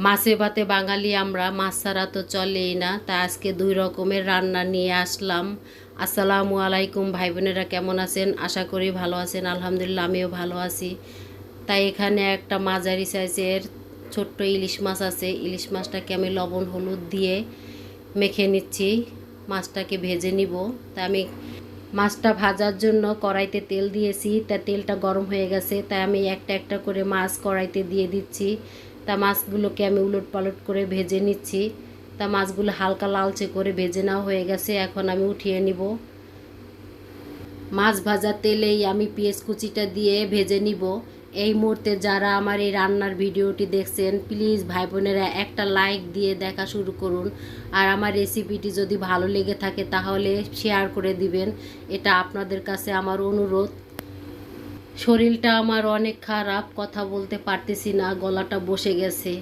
মাছে ভাতে বাঙালি আমরা, মাছ ছাড়া তো চলেই না। তা আজকে দুই রকমের রান্না নিয়ে আসলাম। আসসালামু আলাইকুম ভাই বোনেরা, কেমন আছেন? আশা করি ভালো আছেন। আলহামদুলিল্লাহ আমিও ভালো আছি। তাই এখানে একটা মাঝারি সাইজের ছোট্ট ইলিশ মাছ আছে। ইলিশ মাছটাকে আমি লবণ হলুদ দিয়ে মেখে নিচ্ছি, মাছটাকে ভেজে নিব। তা আমি মাছটা ভাজার জন্য কড়াইতে তেল দিয়েছি। তা তেলটা গরম হয়ে গেছে, তাই আমি একটা একটা করে মাছ কড়াইতে দিয়ে দিচ্ছি। তা মাছগুলোকে আমি উলট পালট করে ভেজে নিচ্ছি। তা মাছগুলো হালকা লালচে করে ভেজে নেওয়া হয়ে গেছে, এখন আমি উঠিয়ে নিব। মাছ ভাজা তেলেই আমি পেঁয়াজ কুচিটা দিয়ে ভেজে নিব। এই মুহূর্তে যারা আমার এই রান্নার ভিডিওটি দেখছেন, প্লিজ ভাই বোনেরা একটা লাইক দিয়ে দেখা শুরু করুন। আর আমার রেসিপিটি যদি ভালো লেগে থাকে তাহলে শেয়ার করে দিবেন, এটা আপনাদের কাছে আমার অনুরোধ। শরীরটা আমার অনেক খারাপ, কথা বলতে পারতেছি না, গলাটা বসে গেছে।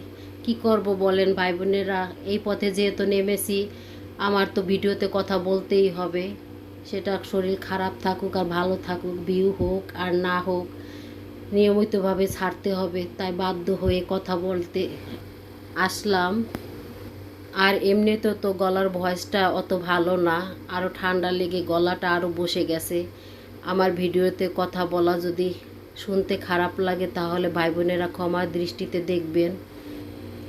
কি করব বলেন ভাই বোনেরা, এই পথে যেহেতু নেমেছি আমার তো ভিডিওতে কথা বলতেই হবে। সেটা শরীর খারাপ থাকুক আর ভালো থাকুক, ভিউ হোক আর না হোক, নিয়মিতভাবে ছাড়তে হবে। তাই বাধ্য হয়ে কথা বলতে আসলাম। আর এমনিতে তো গলার ভয়েসটা অত ভালো না, আরও ঠান্ডা লেগে গলাটা আরও বসে গেছে। আমার ভিডিওতে কথা বলা যদি শুনতে খারাপ লাগে তাহলে ভাই বোনেরা ক্ষমার দৃষ্টিতে দেখবেন।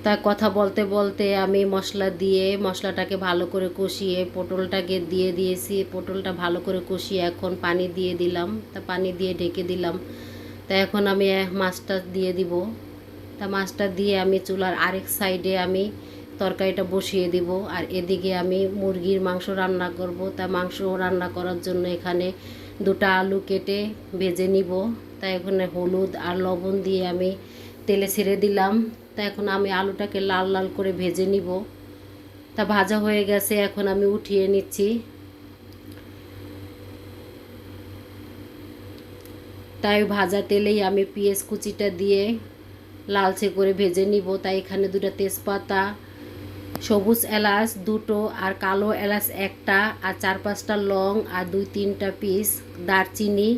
তা কথা বলতে বলতে আমি মশলা দিয়ে মশলাটাকে ভালো করে কষিয়ে পটলটাকে দিয়ে দিয়েছি। পটলটা ভালো করে কষিয়ে এখন পানি দিয়ে দিলাম। তা পানি দিয়ে ঢেকে দিলাম। তা এখন আমি মাছটা দিয়ে দিব। তা মাছটা দিয়ে আমি চুলার আরেক সাইডে আমি তরকারিটা বসিয়ে দিব। আর এদিকে আমি মুরগির মাংস রান্না করব। তা মাংস রান্না করার জন্য এখানে দুটো আলু কেটে ভেজে নিব। তা এখানে হলুদ আর লবণ দিয়ে আমি তেলে ছেড়ে দিলাম। তা এখন আমি আলুটাকে লাল লাল করে ভেজে নিব। তা ভাজা হয়ে গেছে, এখন আমি উঠিয়ে নিচ্ছি। তাই ভাজা তেলেই আমি পেঁয়াজ কুচিটা দিয়ে লালচে করে ভেজে নিব। তাই এখানে দুটো তেজপাতা, সবুজ এলাচ দুটো আর কালো এলাচ একটা, আর 4-5টা লং আর 2-3টা পিস দারচিনি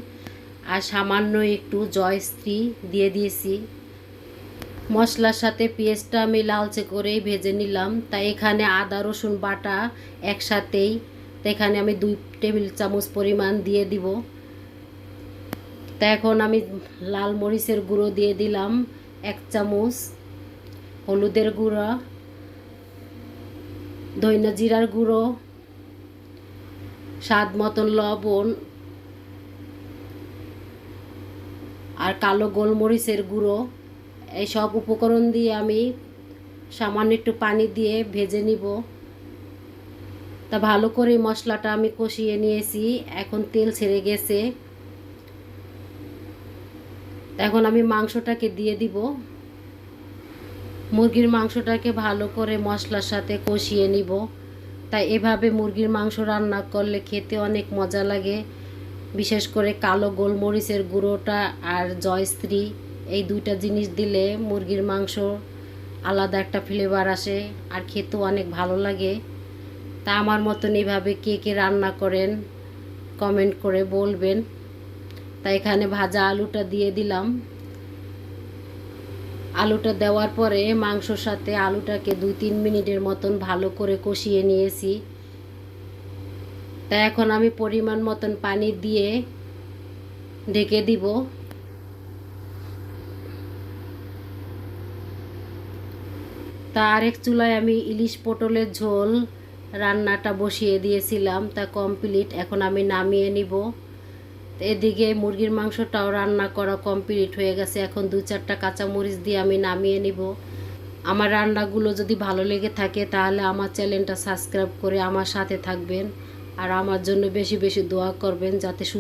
আর সামান্য একটু জয়স্ত্রী দিয়ে দিয়েছি। মশলার সাথে পেঁয়াজটা আমি লালচে করেই ভেজে নিলাম। তাই এখানে আদা রসুন বাটা একসাথেই, তো এখানে আমি 2 টেবিল চামচ পরিমাণ দিয়ে দিব। তা এখন আমি লাল মরিচের গুঁড়ো দিয়ে দিলাম 1 চামচ, হলুদের গুঁড়ো, ধনিয়া জিরার গুঁড়ো, স্বাদ মতন লবণ আর কালো গোলমরিচের গুঁড়ো। এই সব উপকরণ দিয়ে আমি সামান্য একটু পানি দিয়ে ভেজে নিব। তা ভালো করে মশলাটা আমি কষিয়ে নিয়েছি, এখন তেল ছেড়ে গেছে। এখন আমি মাংসটাকে দিয়ে দিব। মুরগির মাংসটাকে ভালো করে মশলার সাথে কষিয়ে নিব। তাই এভাবে মুরগির মাংস রান্না করলে খেতে অনেক মজা লাগে। বিশেষ করে কালো গোলমরিচের গুঁড়োটা আর জয়স্ত্রী, এই 2টা জিনিস দিলে মুরগির মাংস আলাদা একটা ফ্লেভার আসে আর খেতেও অনেক ভালো লাগে। তা আমার মতন এভাবে কে কে রান্না করেন কমেন্ট করে বলবেন। তাই এখানে ভাজা আলুটা দিয়ে দিলাম। আলুটা দেওয়ার পরে মাংসর সাথে আলুটাকে 2-3 মিনিটের মতন ভালো করে কষিয়ে নিয়েছি। তা এখন আমি পরিমাণ মতন পানি দিয়ে ঢেকে দিব। তা আরেক চুলায় আমি ইলিশ পটলের ঝোল রান্নাটা বসিয়ে দিয়েছিলাম, তা কমপ্লিট, এখন আমি নামিয়ে নিব। এদিকে মুরগির মাংসটাও রান্না করা কমপ্লিট হয়ে গেছে, এখন 2-4টা কাঁচামরিচ দিয়ে আমি নামিয়ে নিব। আমার রান্নাগুলো যদি ভালো লেগে থাকে তাহলে আমার চ্যানেলটা সাবস্ক্রাইব করে আমার সাথে থাকবেন আর আমার জন্য বেশি বেশি দোয়া করবেন যাতে